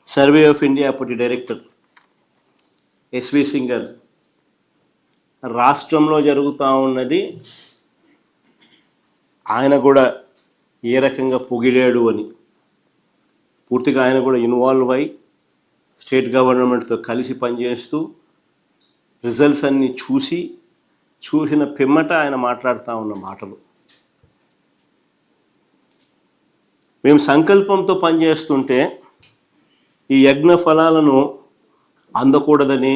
Survey of India అప్పటి director SV Singh గారు రాష్ట్రంలో జరుగుతూ ఉన్నది ఆయన కూడా ఏ రకంగా పొగిడాడు అని పూర్తిగా ఆయన కూడా ఇన్వాల్వ్ అయి స్టేట్ గవర్నమెంట్తో కలిసి పనిచేస్తూ రిజల్ట్స్ అన్నీ చూసిన పిమ్మట ఆయన మాట్లాడుతూ ఉన్న మాటలు. మేము సంకల్పంతో పనిచేస్తుంటే ఈ యజ్ఞ ఫలాలను అందకూడదని,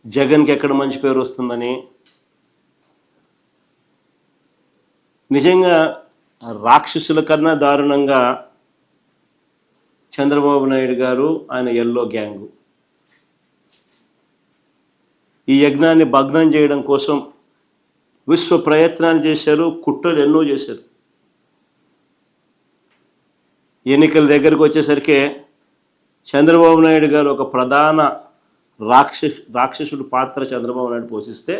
జగన్కి ఎక్కడ మంచి పేరు వస్తుందని, నిజంగా రాక్షసుల కన్నా దారుణంగా చంద్రబాబు నాయుడు గారు ఆయన ఎల్లో గ్యాంగు ఈ యజ్ఞాన్ని భగ్నం చేయడం కోసం విశ్వ ప్రయత్నాలు చేశారు, కుట్రలు ఎన్నో చేశారు. ఎన్నికల దగ్గరకు వచ్చేసరికి చంద్రబాబు నాయుడు గారు ఒక ప్రధాన రాక్షసుడు పాత్ర చంద్రబాబు నాయుడు పోషిస్తే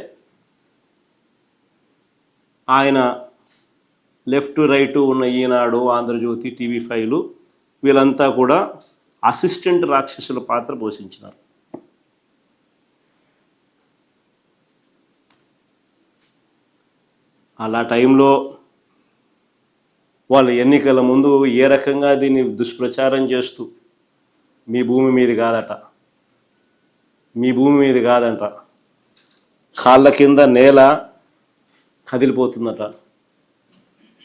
ఆయన లెఫ్ట్ రైటు ఉన్న ఈనాడు, ఆంధ్రజ్యోతి, TV5 వీళ్ళంతా కూడా అసిస్టెంట్ రాక్షసుల పాత్ర పోషించినారు. అలా టైంలో వాళ్ళు ఎన్నికల ముందు ఏ రకంగా దీన్ని దుష్ప్రచారం చేస్తూ మీ భూమి మీది కాదట, మీ భూమి మీది కాదంట, కాళ్ళ కింద నేల కదిలిపోతుందట,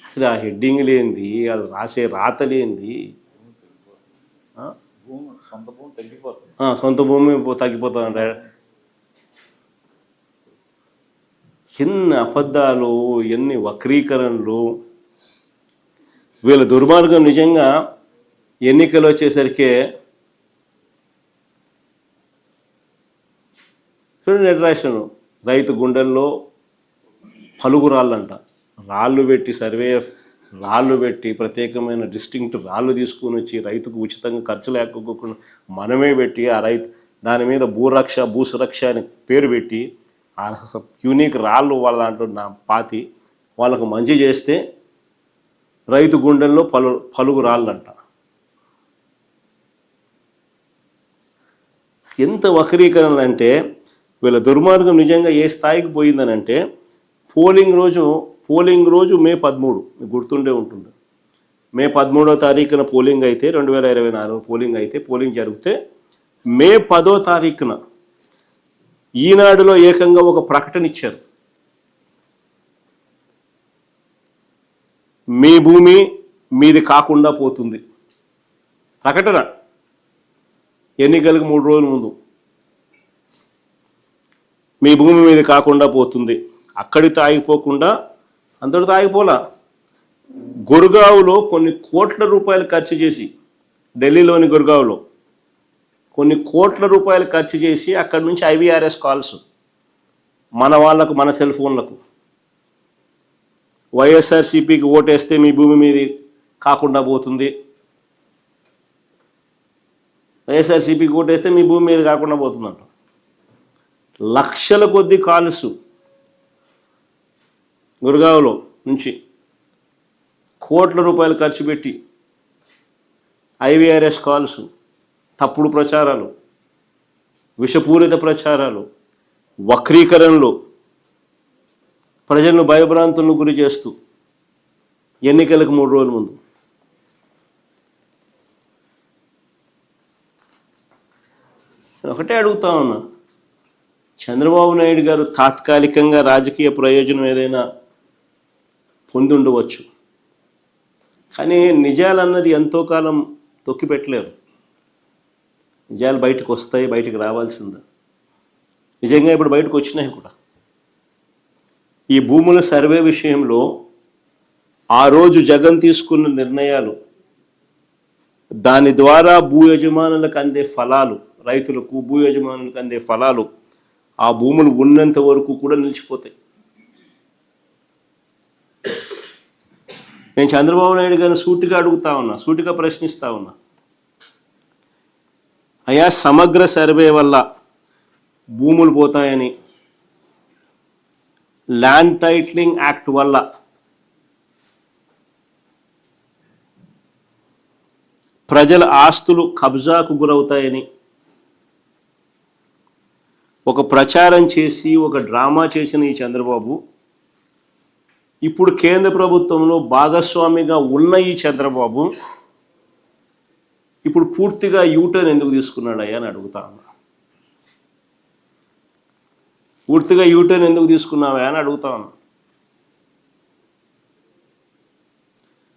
అసలు ఆ హెడ్డింగ్ లేనిది, అది రాసే రాత లేనిది, సొంత భూమి తగ్గిపోతుందంట. ఎన్ని అబద్ధాలు, ఎన్ని వక్రీకరణలు. వీళ్ళ దుర్మార్గం నిజంగా ఎన్నికలు వచ్చేసరికి చూడండి, నెట్రాషన్ రైతు గుండెల్లో పలుగు రాళ్ళంట, రాళ్ళు పెట్టి రాళ్ళు పెట్టి ప్రత్యేకమైన డిస్టింక్ట్ రాళ్ళు తీసుకుని వచ్చి రైతుకు ఉచితంగా ఖర్చు లేకపోకుండా మనమే పెట్టి ఆ దాని మీద భూసురక్ష అని పేరు పెట్టి ఆ యూనిక్ రాళ్ళు వాళ్ళ దాంట్లో పాతి వాళ్ళకు మంచి చేస్తే రైతు గుండెల్లో పలుగు రాళ్ళంట. ఎంత వక్రీకరణ అంటే వీళ్ళ దుర్మార్గం నిజంగా ఏ స్థాయికి పోయిందనంటే పోలింగ్ రోజు మే 13, మీకు గుర్తుండే ఉంటుంది. మే 13వ తారీఖున పోలింగ్ అయితే 2024 పోలింగ్ అయితే పోలింగ్ జరిగితే మే 10వ తారీఖున ఈనాడులో ఏకంగా ఒక ప్రకటన ఇచ్చారు. మీ భూమి మీది కాకుండా పోతుంది. ప్రకటన ఎన్నికలకు 3 రోజుల ముందు మీ భూమి మీది కాకుండా పోతుంది. అక్కడితో ఆగిపోకుండా అంతటితో ఆగిపోలా, గుర్గావ్లో కొన్ని కోట్ల రూపాయలు ఖర్చు చేసి, ఢిల్లీలోని గుర్గావ్లో కొన్ని కోట్ల రూపాయలు ఖర్చు చేసి అక్కడి నుంచి IVRS కాల్స్ మన వాళ్ళకు, మన సెల్ ఫోన్లకు, వైఎస్ఆర్సీపీకి ఓటేస్తే మీ భూమి మీది కాకుండా పోతుంది, వైఎస్ఆర్సీపీకి ఓటేస్తే మీ భూమి మీద కాకుండా పోతుందంట. లక్షల కొద్ది కాల్స్ గుర్గావ్లో నుంచి కోట్ల రూపాయలు ఖర్చు పెట్టి IVRS కాల్స్, తప్పుడు ప్రచారాలు, విషపూరిత ప్రచారాలు, వక్రీకరణలు, ప్రజలను భయభ్రాంతులను గురి చేస్తూ ఎన్నికలకు 3 రోజుల ముందు. ఒకటే అడుగుతా ఉన్నా, చంద్రబాబు నాయుడు గారు తాత్కాలికంగా రాజకీయ ప్రయోజనం ఏదైనా పొంది ఉండవచ్చు, కానీ నిజాలన్నది ఎంతో కాలం తొక్కిపెట్టలేరు. నిజాలు బయటకు వస్తాయి, బయటకు రావాల్సిందే. నిజంగా ఇప్పుడు బయటకు వచ్చినాయి కూడా. ఈ భూముల సర్వే విషయంలో ఆ రోజు జగన్ తీసుకున్న నిర్ణయాలు, దాని ద్వారా భూ యజమానులకు అందే ఫలాలు, రైతులకు భూ యజమానులకు అందే ఫలాలు ఆ భూములు ఉన్నంత వరకు కూడా నిలిచిపోతాయి. నేను చంద్రబాబు నాయుడు గారిని సూటిగా అడుగుతా ఉన్నా, సూటిగా ప్రశ్నిస్తా ఉన్నా, అయా సమగ్ర సర్వే వల్ల భూములు పోతాయని, ల్యాండ్ టైటిలింగ్ యాక్ట్ వల్ల ప్రజల ఆస్తులు కబ్జాకు గురవుతాయని ఒక ప్రచారం చేసి ఒక డ్రామా చేసిన ఈ చంద్రబాబు ఇప్పుడు కేంద్ర ప్రభుత్వంలో భాగస్వామిగా ఉన్న ఈ చంద్రబాబు ఇప్పుడు పూర్తిగా యూటర్న్ ఎందుకు తీసుకున్నాడయ్యా అని అడుగుతా ఉన్నా. పూర్తిగా యూటర్న్ ఎందుకు తీసుకున్నావా అని అడుగుతా ఉన్నా.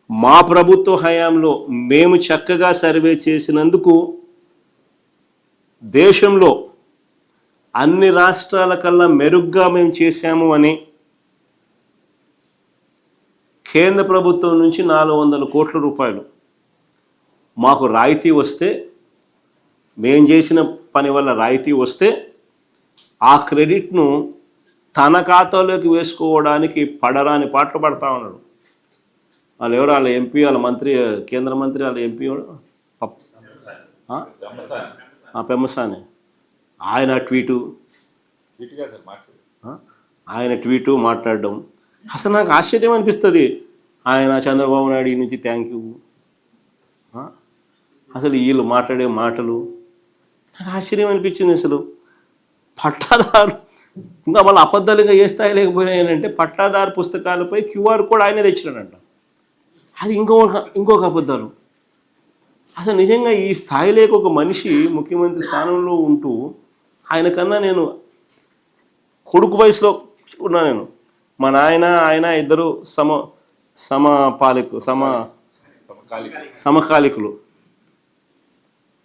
మా ప్రభుత్వ హయాంలో మేము చక్కగా సర్వే చేసినందుకు దేశంలో అన్ని రాష్ట్రాల కన్నా మెరుగ్గా మేము చేశాము అని కేంద్ర ప్రభుత్వం నుంచి 400 కోట్ల రూపాయలు మాకు రాయితీ వస్తే, మేము చేసిన పని వల్ల రాయితీ వస్తే ఆ క్రెడిట్ను తన ఖాతాలోకి వేసుకోవడానికి పడరాని పాటలు పడతా ఉన్నాడు. వాళ్ళు ఎవరు, వాళ్ళ ఎంపీ, వాళ్ళ మంత్రి, కేంద్ర మంత్రి, వాళ్ళ ఎంపీ పెమ్మసాని, ఆయన ట్వీటు మాట్లాడడం అసలు నాకు ఆశ్చర్యం అనిపిస్తుంది. ఆయన చంద్రబాబు నాయుడు నుంచి థ్యాంక్ యూ, అసలు వీళ్ళు మాట్లాడే మాటలు నాకు ఆశ్చర్యం అనిపించింది. అసలు పట్టాదారు ఇంకా వాళ్ళ అబద్ధాలు ఇంకా ఏ స్థాయి లేకపోయినాయంటే పట్టాదారు పుస్తకాలపై క్యూఆర్ కోడ్ ఆయనే తెచ్చినాడంట. అది ఇంకొక అబద్ధాలు. అసలు నిజంగా ఈ స్థాయి లేక ఒక మనిషి ముఖ్యమంత్రి స్థానంలో ఉంటూ ఆయన కన్నా నేను కొడుకు వయసులో ఉన్నా. నేను మా ఆయన ఇద్దరు సమకాలికులు.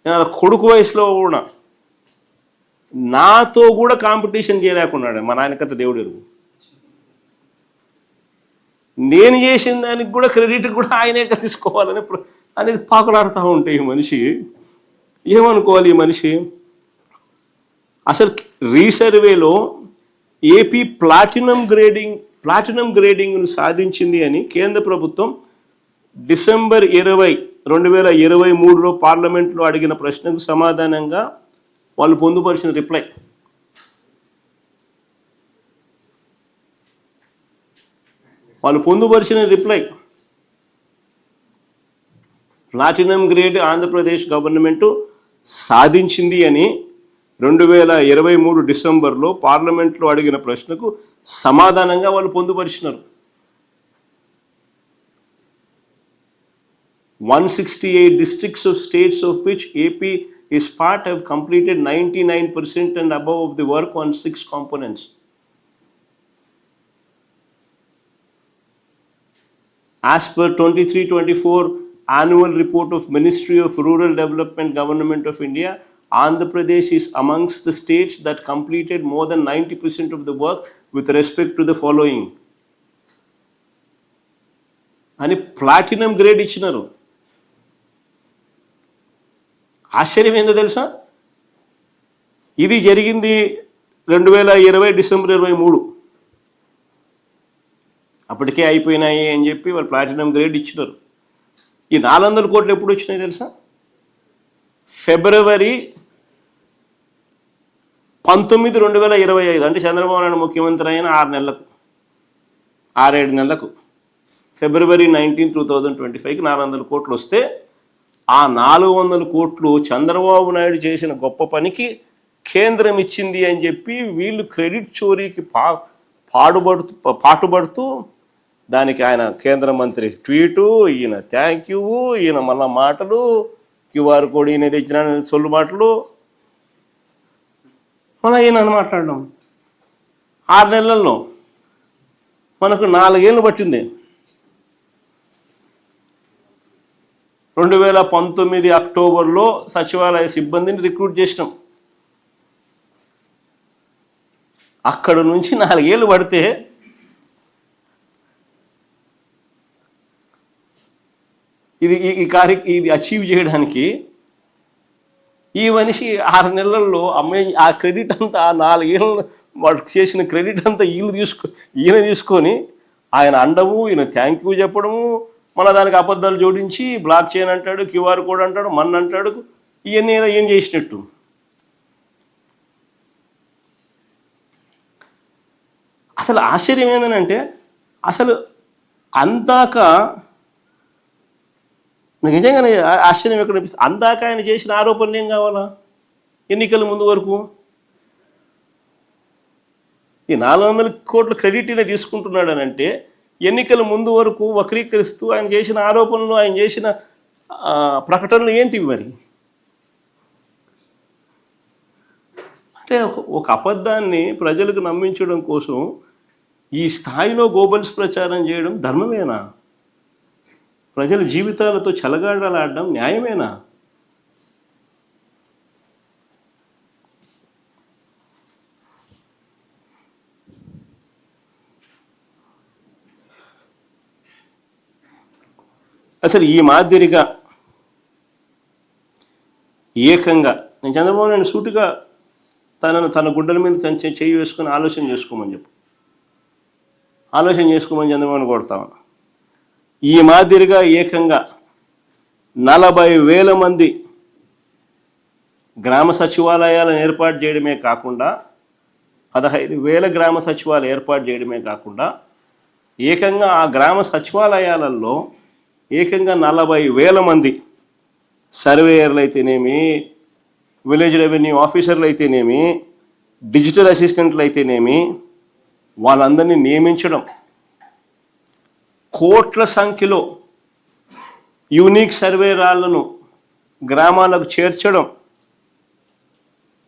నేను కొడుకు వయసులో ఉన్నా. నాతో కూడా కాంపిటీషన్ చేయలేకున్నాడు. మా నాయన కథ దేవుడు ఎరుగు. నేను చేసిన దానికి కూడా క్రెడిట్ కూడా ఆయనే తీసుకోవాలని అనేది పాకులాడుతూ ఉంటే ఈ మనిషి ఏమనుకోవాలి? ఈ మనిషి అసలు రీసర్వేలో ఏపీ ప్లాటినం గ్రేడింగ్ను సాధించింది అని కేంద్ర ప్రభుత్వం డిసెంబర్ 20, 2023లో పార్లమెంట్లో అడిగిన ప్రశ్నకు సమాధానంగా వాళ్ళు పొందుపరిచిన reply. Platinum grade Andhra Pradesh government సాధించింది అని 2023 డిసెంబర్లో పార్లమెంట్లో అడిగిన ప్రశ్నకు సమాధానంగా వాళ్ళు పొందుపరిచినారు. 168 districts of states of which AP is part have completed 99% and above of the work on 6 components. As per 23-24 annual report of Ministry of Rural Development Government of India, Andhra Pradesh is amongst the states that completed more than 90% of the work with respect to the following. అని platinum grade ఇచ్చినారు. ఆశ్చర్యం ఏందో తెలుసా? ఇది జరిగింది 2020 December 23. అప్పటికే అయిపోయినాయి అని చెప్పి వాళ్ళు ప్లాటినం గ్రేడ్ ఇచ్చినారు. ఈ 400 కోట్లు ఎప్పుడు వచ్చినాయి తెలుసా? ఫిబ్రవరి 19, 2025 అంటే చంద్రబాబు నాయుడు ముఖ్యమంత్రి అయిన 6-7 నెలలకు ఫిబ్రవరి 19, 2025కి 400 కోట్లు వస్తే ఆ 400 కోట్లు చంద్రబాబు నాయుడు చేసిన గొప్ప పనికి కేంద్రం ఇచ్చింది అని చెప్పి వీళ్ళు క్రెడిట్ చోరీకి పాటుపడుతూ దానికి ఆయన కేంద్ర మంత్రి ట్వీటు, ఈయన థ్యాంక్ యూ, ఈయన మళ్ళా మాటలు, క్యూఆర్ కోడ్ ఈయన తెచ్చిన సొల్లు మాటలు, మళ్ళీ ఈయన మాట్లాడడం. 6 నెలల్లో మనకు 4 ఏళ్ళు పట్టింది. 2019 అక్టోబర్లో సచివాలయ సిబ్బందిని రిక్రూట్ చేసినాం. అక్కడ నుంచి 4 ఏళ్ళు పడితే ఇది అచీవ్ చేయడానికి ఈ మనిషి 6 నెలల్లో ఆ క్రెడిట్ అంతా, ఆ 4 ఏళ్ళు వాడు చేసిన క్రెడిట్ అంతా ఈయన తీసుకొని ఆయన అండము, ఈయన థ్యాంక్ యూ చెప్పడము, మళ్ళీ దానికి అబద్ధాలు జోడించి బ్లాక్ చేయని అంటాడు, క్యూఆర్ కోడ్ అంటాడు, అంటాడు. ఇవన్నీ ఏం చేసినట్టు. అసలు ఆశ్చర్యం ఏంటంటే అసలు అందాక నాకు నిజంగానే ఆశ్చర్యం ఎక్కడ అనిపిస్తుంది. అందాక ఆయన చేసిన ఆరోపణలు ఏం కావాలా ఎన్నికల ముందు వరకు? ఈ 400 కోట్ల క్రెడిట్ ఈయన తీసుకుంటున్నాడు అని అంటే ఎన్నికల ముందు వరకు వక్రీకరిస్తూ ఆయన చేసిన ఆరోపణలు, ఆయన చేసిన ప్రకటనలు ఏంటివి మరి? అంటే ఒక అబద్ధాన్ని ప్రజలకు నమ్మించడం కోసం ఈ స్థాయిలో గోబల్స్ ప్రచారం చేయడం ధర్మమేనా? ప్రజల జీవితాలతో చెలగాడలాడడం న్యాయమేనా? అసలు ఈ మాదిరిగా ఏకంగా నేను చంద్రబాబు నాయుడు సూటిగా తన గుండెల మీద చేయి వేసుకొని ఆలోచన చేసుకోమని చంద్రబాబుని కొడతాను. ఈ మాదిరిగా ఏకంగా 40,000 మంది గ్రామ సచివాలయాలను ఏర్పాటు చేయడమే కాకుండా 15,000 గ్రామ సచివాలయాలు ఏర్పాటు చేయడమే కాకుండా ఏకంగా ఆ గ్రామ సచివాలయాలలో ఏకంగా 40,000 మంది సర్వేయర్లు అయితేనేమి, విలేజ్ రెవెన్యూ ఆఫీసర్లు అయితేనేమి, డిజిటల్ అసిస్టెంట్లు అయితేనేమి, వాళ్ళందరినీ నియమించడం, కోట్ల సంఖ్యలో యూనిక్ సర్వేరాళ్లను గ్రామాలకు చేర్చడం,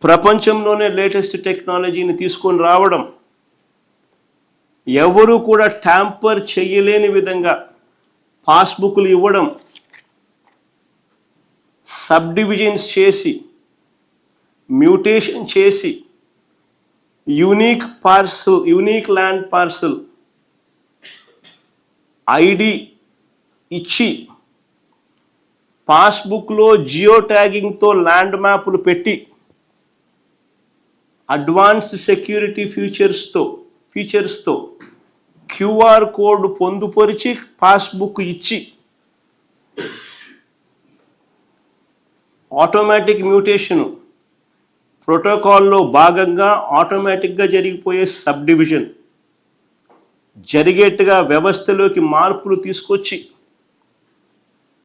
ప్రపంచంలోనే లేటెస్ట్ టెక్నాలజీని తీసుకొని రావడం, ఎవరు కూడా ట్యాంపర్ చేయలేని విధంగా పాస్బుక్లు ఇవ్వడం, సబ్ డివిజన్స్ చేసి, మ్యూటేషన్ చేసి, యూనిక్ ల్యాండ్ పార్సల్ ఐడి ఇచ్చి, పాస్బుక్లో జియో ట్యాగింగ్తో ల్యాండ్ మ్యాప్లు పెట్టి, అడ్వాన్స్ సెక్యూరిటీ ఫీచర్స్తో క్యూఆర్ కోడ్ పొందుపరిచి పాస్బుక్ ఇచ్చి, ఆటోమేటిక్ మ్యూటేషను ప్రోటోకాల్లో భాగంగా ఆటోమేటిక్గా జరిగిపోయే సబ్ డివిజన్ జరిగేట్టుగా వ్యవస్థలోకి మార్పులు తీసుకొచ్చి